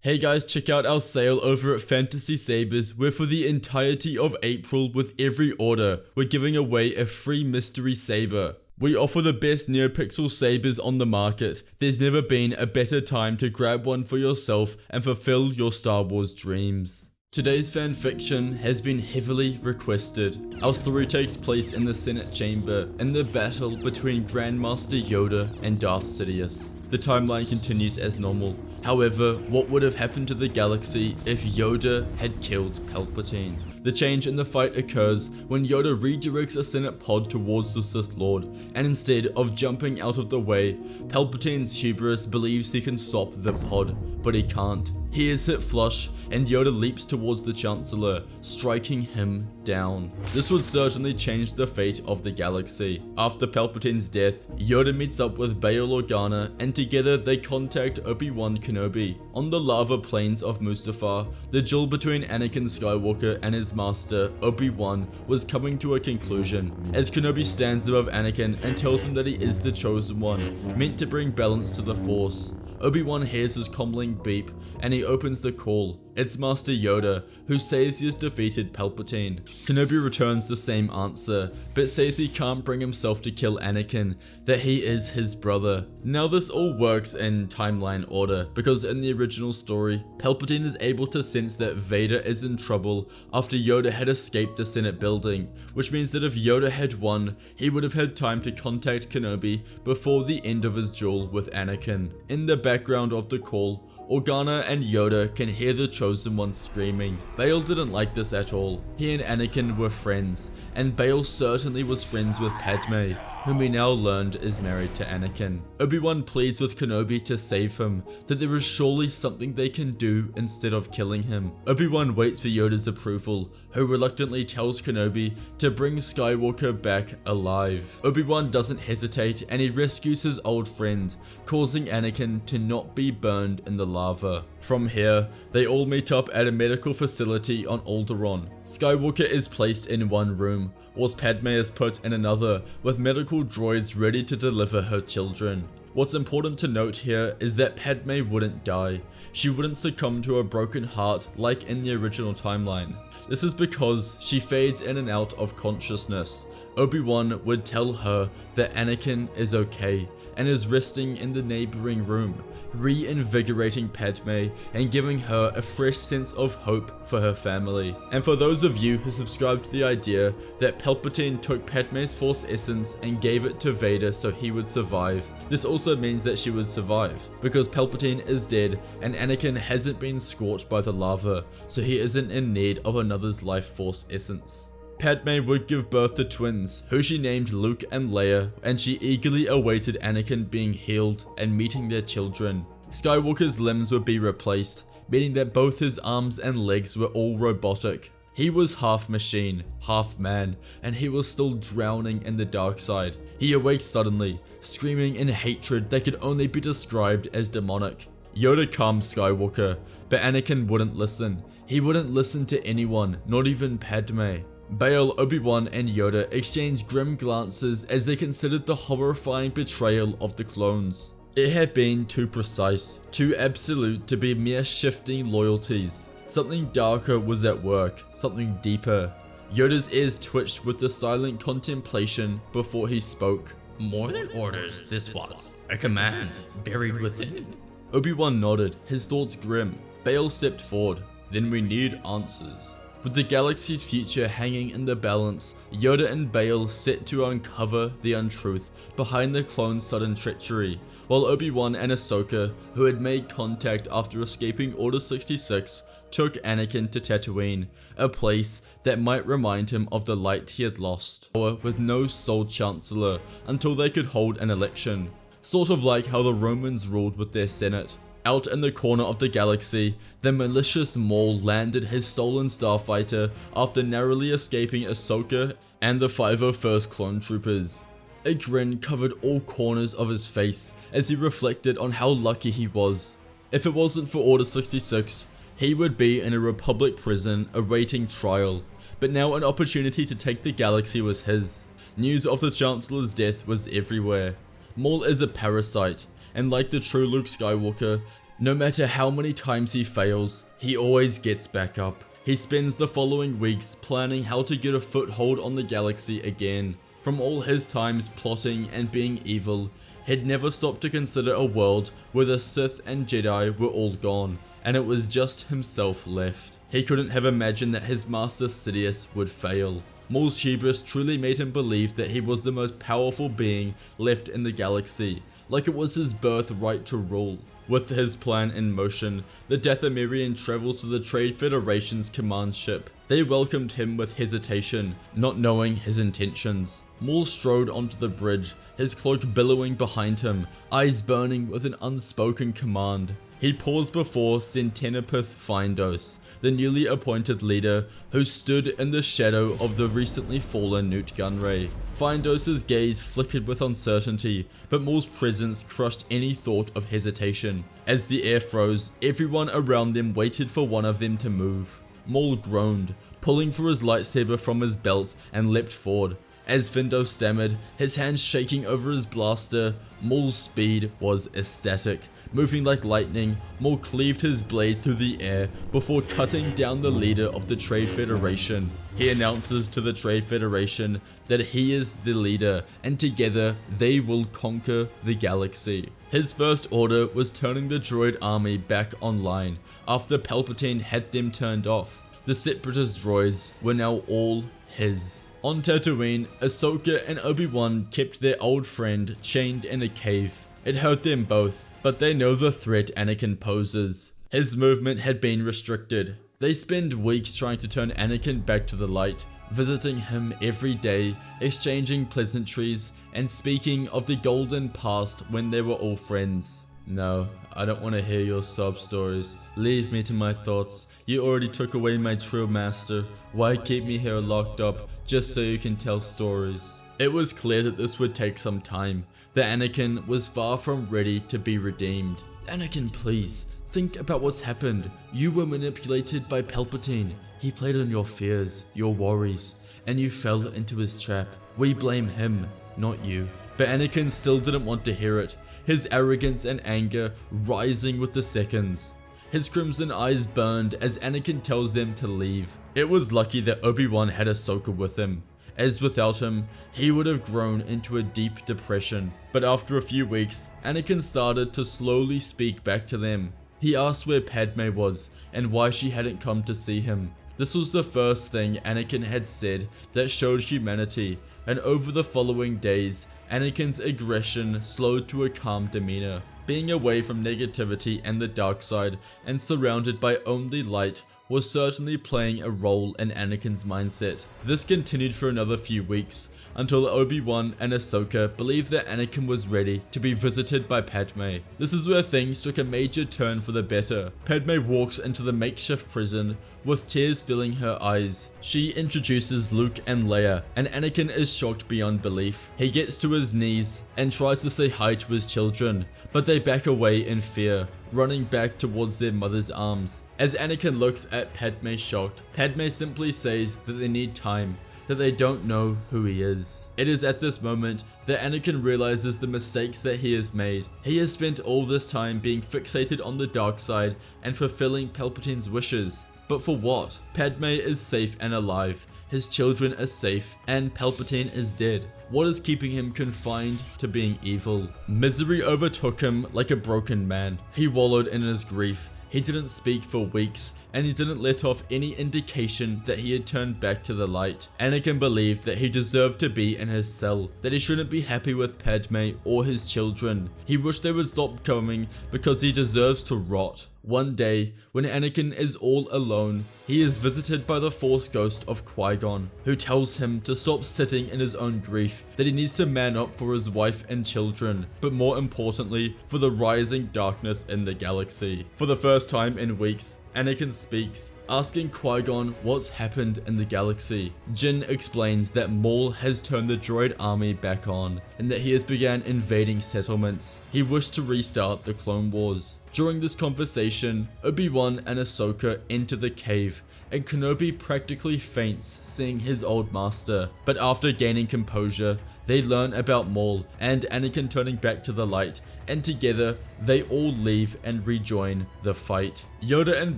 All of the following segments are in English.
Hey guys, check out our sale over at Fantasy Sabers, where for the entirety of April with every order, we're giving away a free mystery saber. We offer the best NeoPixel sabers on the market. There's never been a better time to grab one for yourself and fulfill your Star Wars dreams. Today's fanfiction has been heavily requested. Our story takes place in the Senate Chamber, in the battle between Grandmaster Yoda and Darth Sidious. The timeline continues as normal. However, what would have happened to the galaxy if Yoda had killed Palpatine? The change in the fight occurs when Yoda redirects a Senate pod towards the Sith Lord, and instead of jumping out of the way, Palpatine's hubris believes he can stop the pod, but he can't. He is hit flush, and Yoda leaps towards the Chancellor, striking him down. This would certainly change the fate of the galaxy. After Palpatine's death, Yoda meets up with Bail Organa, and together they contact Obi-Wan Kenobi. On the lava plains of Mustafar, the duel between Anakin Skywalker and his master, Obi-Wan, was coming to a conclusion, as Kenobi stands above Anakin and tells him that he is the chosen one, meant to bring balance to the Force. Obi-Wan hears his comlink beep, and he opens the call. It's Master Yoda, who says he has defeated Palpatine. Kenobi returns the same answer, but says he can't bring himself to kill Anakin, that he is his brother. Now this all works in timeline order, because in the original story, Palpatine is able to sense that Vader is in trouble after Yoda had escaped the Senate building, which means that if Yoda had won, he would have had time to contact Kenobi before the end of his duel with Anakin. In the background of the call, Organa and Yoda can hear the Chosen One screaming. Bail didn't like this at all. He and Anakin were friends, and Bail certainly was friends with Padme, whom we now learned is married to Anakin. Obi-Wan pleads with Kenobi to save him, that there is surely something they can do instead of killing him. Obi-Wan waits for Yoda's approval, who reluctantly tells Kenobi to bring Skywalker back alive. Obi-Wan doesn't hesitate, and he rescues his old friend, causing Anakin to not be burned in the lava. From here, they all meet up at a medical facility on Alderaan. Skywalker is placed in one room, whilst Padme is put in another, with medical droids ready to deliver her children. What's important to note here is that Padme wouldn't die. She wouldn't succumb to a broken heart like in the original timeline. This is because she fades in and out of consciousness. Obi-Wan would tell her that Anakin is okay and is resting in the neighboring room, reinvigorating Padme and giving her a fresh sense of hope for her family. And for those of you who subscribe to the idea that Palpatine took Padme's Force essence and gave it to Vader so he would survive, this also means that she would survive, because Palpatine is dead and Anakin hasn't been scorched by the lava, so he isn't in need of another's life force essence. Padme would give birth to twins, who she named Luke and Leia, and she eagerly awaited Anakin being healed and meeting their children. Skywalker's limbs would be replaced, meaning that both his arms and legs were all robotic. He was half machine, half man, and he was still drowning in the dark side. He awakes suddenly, screaming in hatred that could only be described as demonic. Yoda calms Skywalker, but Anakin wouldn't listen. He wouldn't listen to anyone, not even Padme. Bail, Obi-Wan, and Yoda exchanged grim glances as they considered the horrifying betrayal of the clones. It had been too precise, too absolute to be mere shifting loyalties. Something darker was at work, something deeper. Yoda's ears twitched with the silent contemplation before he spoke. More than orders, this was a command buried within. Obi-Wan nodded, his thoughts grim. Bail stepped forward. Then we need answers. With the galaxy's future hanging in the balance, Yoda and Bail set to uncover the untruth behind the clones' sudden treachery, while Obi-Wan and Ahsoka, who had made contact after escaping Order 66, took Anakin to Tatooine, a place that might remind him of the light he had lost, with no sole chancellor until they could hold an election, sort of like how the Romans ruled with their Senate. Out in the corner of the galaxy, the malicious Maul landed his stolen starfighter after narrowly escaping Ahsoka and the 501st clone troopers. A grin covered all corners of his face as he reflected on how lucky he was. If it wasn't for Order 66, he would be in a Republic prison awaiting trial, but now an opportunity to take the galaxy was his. News of the Chancellor's death was everywhere. Maul is a parasite, and like the true Luke Skywalker, No matter how many times he fails, he always gets back up. He spends the following weeks planning how to get a foothold on the galaxy again. From all his times plotting and being evil, he'd never stopped to consider a world where the Sith and Jedi were all gone, and it was just himself left. He couldn't have imagined that his master Sidious would fail. Maul's hubris truly made him believe that he was the most powerful being left in the galaxy, like it was his birthright to rule. With his plan in motion, the Dathomirian travels to the Trade Federation's command ship. They welcomed him with hesitation, not knowing his intentions. Maul strode onto the bridge, his cloak billowing behind him, eyes burning with an unspoken command. He paused before Centenopith Findos, the newly appointed leader who stood in the shadow of the recently fallen Newt Gunray. Findos' gaze flickered with uncertainty, but Maul's presence crushed any thought of hesitation. As the air froze, everyone around them waited for one of them to move. Maul groaned, pulling for his lightsaber from his belt and leapt forward. As Findo stammered, his hands shaking over his blaster, Maul's speed was ecstatic. Moving like lightning, Maul cleaved his blade through the air before cutting down the leader of the Trade Federation. He announces to the Trade Federation that he is the leader, and together they will conquer the galaxy. His first order was turning the droid army back online after Palpatine had them turned off. The Separatist droids were now all his. On Tatooine, Ahsoka and Obi-Wan kept their old friend chained in a cave. It hurt them both, but they know the threat Anakin poses. His movement had been restricted. They spend weeks trying to turn Anakin back to the light, visiting him every day, exchanging pleasantries, and speaking of the golden past when they were all friends. No, I don't want to hear your sob stories. Leave me to my thoughts. You already took away my true master. Why keep me here locked up just so you can tell stories? It was clear that this would take some time. That Anakin was far from ready to be redeemed. Anakin, please, think about what's happened. You were manipulated by Palpatine. He played on your fears, your worries, and you fell into his trap. We blame him, not you. But Anakin still didn't want to hear it, his arrogance and anger rising with the seconds. His crimson eyes burned as Anakin tells them to leave. It was lucky that Obi-Wan had Ahsoka with him, as without him, he would have grown into a deep depression. But after a few weeks, Anakin started to slowly speak back to them. He asked where Padme was and why she hadn't come to see him. This was the first thing Anakin had said that showed humanity, and over the following days, Anakin's aggression slowed to a calm demeanor. Being away from negativity and the dark side and surrounded by only light was certainly playing a role in Anakin's mindset. This continued for another few weeks, until Obi-Wan and Ahsoka believed that Anakin was ready to be visited by Padme. This is where things took a major turn for the better. Padme walks into the makeshift prison with tears filling her eyes. She introduces Luke and Leia, and Anakin is shocked beyond belief. He gets to his knees and tries to say hi to his children, but they back away in fear, running back towards their mother's arms. As Anakin looks at Padme shocked, Padme simply says that they need time, that they don't know who he is. It is at this moment that Anakin realizes the mistakes that he has made. He has spent all this time being fixated on the dark side and fulfilling Palpatine's wishes. But for what? Padme is safe and alive, his children are safe, and Palpatine is dead. What is keeping him confined to being evil? Misery overtook him like a broken man. He wallowed in his grief. He didn't speak for weeks, and he didn't let off any indication that he had turned back to the light. Anakin believed that he deserved to be in his cell, that he shouldn't be happy with Padme or his children. He wished they would stop coming because he deserves to rot. One day, when Anakin is all alone, he is visited by the Force ghost of Qui-Gon, who tells him to stop sitting in his own grief, that he needs to man up for his wife and children, but more importantly, for the rising darkness in the galaxy. For the first time in weeks, Anakin speaks, asking Qui-Gon what's happened in the galaxy. Jin explains that Maul has turned the droid army back on, and that he has begun invading settlements. He wished to restart the Clone Wars. During this conversation, Obi-Wan and Ahsoka enter the cave, and Kenobi practically faints seeing his old master. But after gaining composure, they learn about Maul and Anakin turning back to the light, and together they all leave and rejoin the fight. Yoda and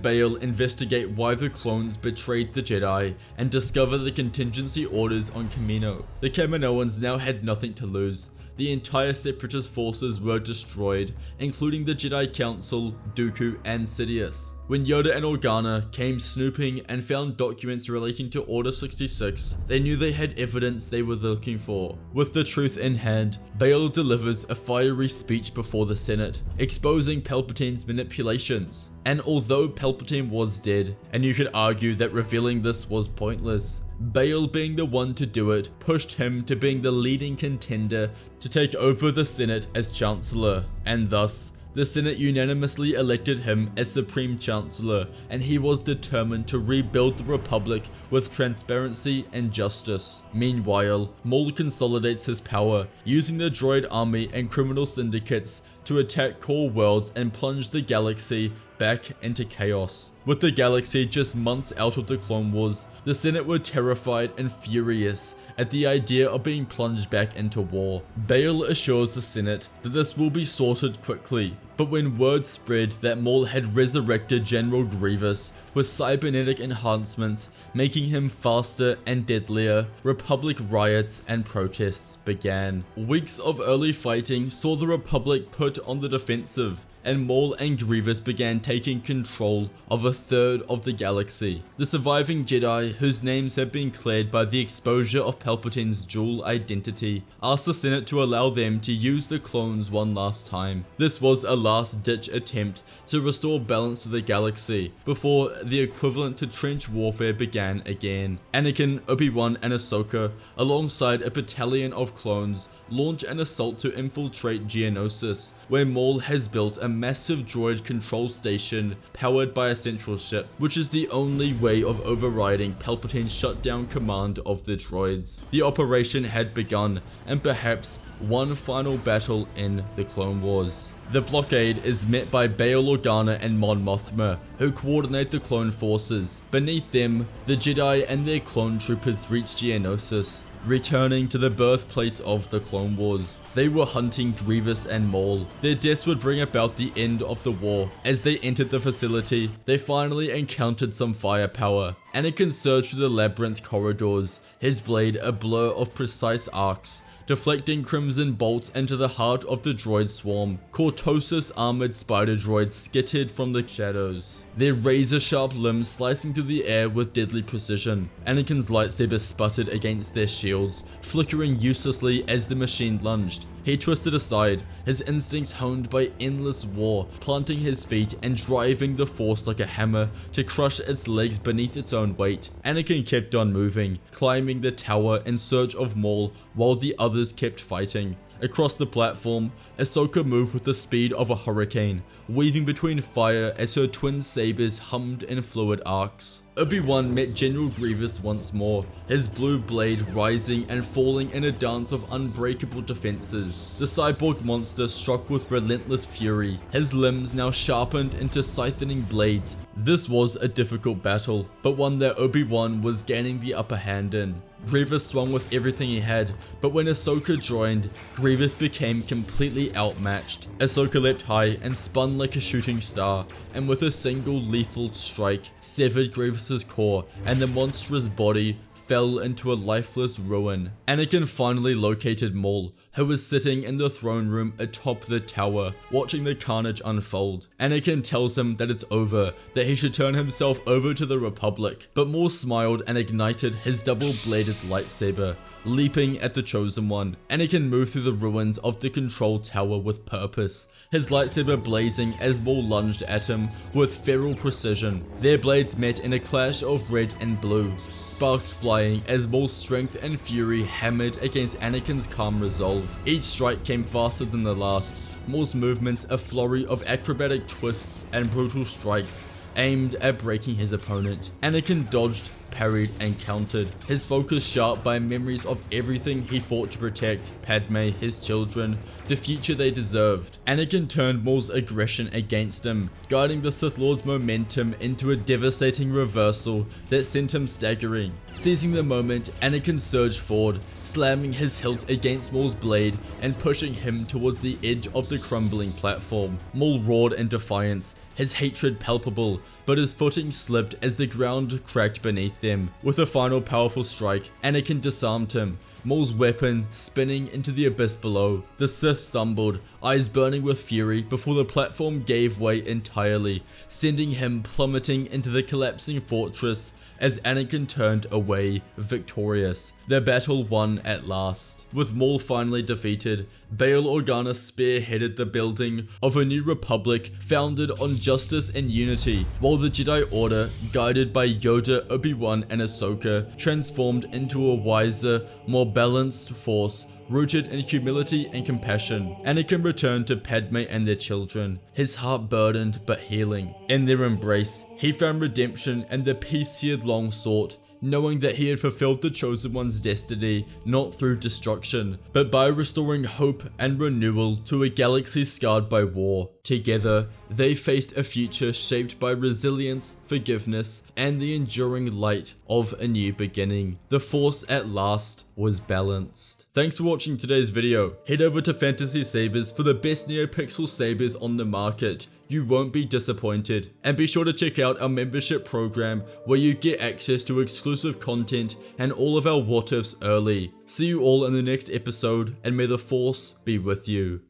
Bail investigate why the clones betrayed the Jedi and discover the contingency orders on Kamino. The Kaminoans now had nothing to lose. The entire Separatist forces were destroyed, including the Jedi Council, Dooku, and Sidious. When Yoda and Organa came snooping and found documents relating to Order 66, they knew they had evidence they were looking for. With the truth in hand, Bail delivers a fiery speech before the Senate, exposing Palpatine's manipulations. And although Palpatine was dead, and you could argue that revealing this was pointless, Bail being the one to do it pushed him to being the leading contender to take over the Senate as Chancellor, and thus the Senate unanimously elected him as Supreme Chancellor, and he was determined to rebuild the Republic with transparency and justice. Meanwhile, Maul consolidates his power, using the droid army and criminal syndicates to attack core worlds and plunge the galaxy back into chaos. With the galaxy just months out of the Clone Wars, the Senate were terrified and furious at the idea of being plunged back into war. Bail assures the Senate that this will be sorted quickly, but when word spread that Maul had resurrected General Grievous with cybernetic enhancements, making him faster and deadlier, Republic riots and protests began. Weeks of early fighting saw the Republic put on the defensive, and Maul and Grievous began taking control of a third of the galaxy. The surviving Jedi, whose names have been cleared by the exposure of Palpatine's dual identity, asked the Senate to allow them to use the clones one last time. This was a last-ditch attempt to restore balance to the galaxy, before the equivalent to trench warfare began again. Anakin, Obi-Wan, and Ahsoka, alongside a battalion of clones, launch an assault to infiltrate Geonosis, where Maul has built a massive droid control station powered by a central ship, which is the only way of overriding Palpatine's shutdown command of the droids. The operation had begun, and perhaps one final battle in the Clone Wars. The blockade is met by Bail Organa and Mon Mothma, who coordinate the clone forces. Beneath them, the Jedi and their clone troopers reach Geonosis, returning to the birthplace of the Clone Wars. They were hunting Grievous and Maul. Their deaths would bring about the end of the war. As they entered the facility, they finally encountered some firepower. Anakin surged through the labyrinth corridors, his blade a blur of precise arcs, deflecting crimson bolts into the heart of the droid swarm. Cortosis armored spider droids skittered from the shadows, their razor-sharp limbs slicing through the air with deadly precision. Anakin's lightsaber sputtered against their shields, flickering uselessly as the machine lunged. He twisted aside, his instincts honed by endless war, planting his feet and driving the Force like a hammer to crush its legs beneath its own weight. Anakin kept on moving, climbing the tower in search of Maul while the others kept fighting. Across the platform, Ahsoka moved with the speed of a hurricane, weaving between fire as her twin sabers hummed in fluid arcs. Obi-Wan met General Grievous once more, his blue blade rising and falling in a dance of unbreakable defenses. The cyborg monster struck with relentless fury, his limbs now sharpened into scythening blades. This was a difficult battle, but one that Obi-Wan was gaining the upper hand in. Grievous swung with everything he had, but when Ahsoka joined, Grievous became completely outmatched. Ahsoka leapt high and spun like a shooting star, and with a single lethal strike, severed Grievous's core, and the monstrous body fell into a lifeless ruin. Anakin finally located Maul, who was sitting in the throne room atop the tower, watching the carnage unfold. Anakin tells him that it's over, that he should turn himself over to the Republic, but Maul smiled and ignited his double-bladed lightsaber, leaping at the Chosen One. Anakin moved through the ruins of the control tower with purpose, his lightsaber blazing as Maul lunged at him with feral precision. Their blades met in a clash of red and blue, sparks flying as Maul's strength and fury hammered against Anakin's calm resolve. Each strike came faster than the last, Maul's movements a flurry of acrobatic twists and brutal strikes, aimed at breaking his opponent. Anakin dodged, parried, and countered, his focus sharp by memories of everything he fought to protect Padme, his children, the future they deserved. Anakin turned Maul's aggression against him, guiding the Sith Lord's momentum into a devastating reversal that sent him staggering. Seizing the moment, Anakin surged forward, slamming his hilt against Maul's blade and pushing him towards the edge of the crumbling platform. Maul roared in defiance, his hatred palpable, but his footing slipped as the ground cracked beneath them. With a final powerful strike, Anakin disarmed him, Maul's weapon spinning into the abyss below. The Sith stumbled, eyes burning with fury before the platform gave way entirely, sending him plummeting into the collapsing fortress as Anakin turned away victorious. Their battle won at last. With Maul finally defeated, Bail Organa spearheaded the building of a new republic founded on justice and unity, while the Jedi Order, guided by Yoda, Obi-Wan, and Ahsoka, transformed into a wiser, more balanced force rooted in humility and compassion. Anakin returned to Padme and their children, his heart burdened but healing. In their embrace, he found redemption and the peace he had long sought, knowing that he had fulfilled the Chosen One's destiny not through destruction, but by restoring hope and renewal to a galaxy scarred by war. Together, they faced a future shaped by resilience, forgiveness, and the enduring light of a new beginning. The Force at last was balanced. Thanks for watching today's video. Head over to Fantasy Sabers for the best NeoPixel sabers on the market. You won't be disappointed. And be sure to check out our membership program where you get access to exclusive content and all of our what ifs early. See you all in the next episode, and may the Force be with you.